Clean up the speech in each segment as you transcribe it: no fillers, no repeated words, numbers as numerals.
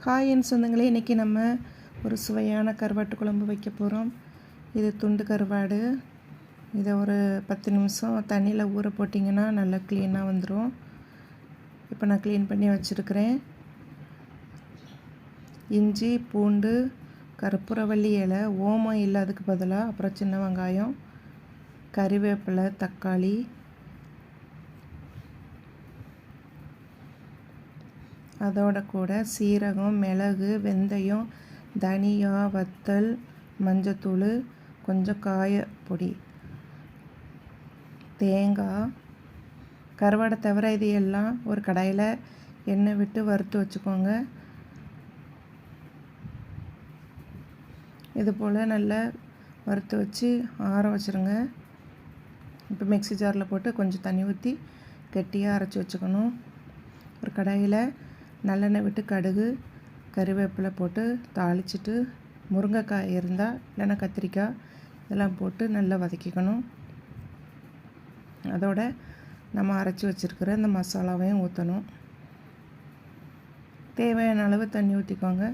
Hi என் சொந்தங்களே, இன்றைக்கி நம்ம ஒரு சுவையான கருவாட்டு குழம்பு வைக்க போகிறோம். இது துண்டு கருவாடு. இதை ஒரு 10 நிமிஷம் தண்ணியில் ஊற போட்டிங்கன்னா நல்லா க்ளீனாக வந்துடும். இப்போ நான் க்ளீன் பண்ணி வச்சுருக்கிறேன். இஞ்சி, பூண்டு, கற்பூரவள்ளி இலை, ஓமம் இல்லாததுக்கு பதிலாக, அப்புறம் சின்ன வெங்காயம், கறிவேப்பிலை, தக்காளி, அதோட கூட சீரகம், மிளகு, வெந்தயம், தனியா, வத்தல், மஞ்சத்தூள், கொஞ்சம் காயப்பொடி, தேங்காய், கருவாடை தவிர இது எல்லாம் ஒரு கடாயில் எண்ணெய் விட்டு வறுத்து வச்சுக்கோங்க. இது போல் நல்லா வறுத்து வச்சு ஆற வச்சுருங்க. இப்போ மிக்ஸி ஜாரில் போட்டு கொஞ்சம் தண்ணி ஊற்றி கெட்டியாக அரைச்சி வச்சுக்கணும். ஒரு கடாயில் நல்லெண்ணெய் விட்டு கடுகு, கறிவேப்பிலை போட்டு தாளிச்சிட்டு, முருங்கைக்காய் இருந்தால் இல்லைன்னா கத்திரிக்காய் இதெல்லாம் போட்டு நல்லா வதக்கிக்கணும். அதோட நம்ம அரைச்சி வச்சுருக்கிற இந்த மசாலாவையும் ஊற்றணும். தேவையான அளவு தண்ணி ஊற்றிக்கோங்க.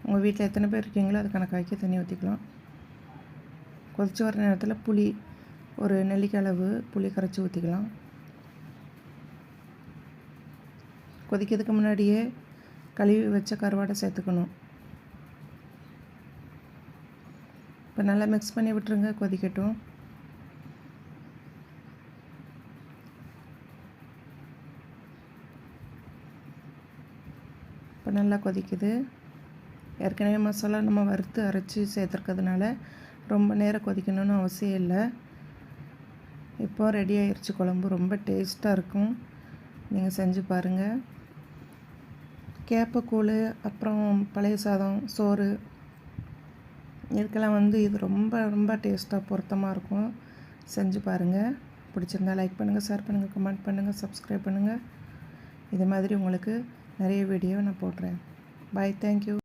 உங்கள் வீட்டில் எத்தனை பேர் இருக்கீங்களோ அது கணக்காக்கி தண்ணி ஊற்றிக்கலாம். கொதித்து வர நேரத்தில் புளி, ஒரு நெல்லிக்காய் அளவு புளி கரைச்சி ஊற்றிக்கலாம். கொதிக்கிறதுக்கு முன்னாடியே கழுவி வச்ச கருவாடை சேர்த்துக்கணும். இப்போ நல்லா மிக்ஸ் பண்ணி விட்டுருங்க, கொதிக்கட்டும். இப்போ நல்லா கொதிக்குது. ஏற்கனவே மசாலா நம்ம வறுத்து அரைச்சி சேர்த்துருக்கிறதுனால ரொம்ப நேரம் கொதிக்கணும்னு அவசியம் இல்லை. இப்போ ரெடி ஆயிடுச்சு குழம்பு. ரொம்ப டேஸ்ட்டாக இருக்கும். நீங்கள் செஞ்சு பாருங்கள். கேப்பக்கூழ், அப்புறம் பழைய சாதம், சோறு இதுக்கெல்லாம் இது ரொம்ப ரொம்ப டேஸ்ட்டாக பொருத்தமாக இருக்கும். செஞ்சு பாருங்கள். பிடிச்சிருந்தா லைக் பண்ணுங்கள், ஷேர் பண்ணுங்கள், கமெண்ட் பண்ணுங்கள், சப்ஸ்கிரைப் பண்ணுங்கள். இது மாதிரி உங்களுக்கு நிறைய வீடியோ நான் போடுறேன். பாய், தேங்க்யூ.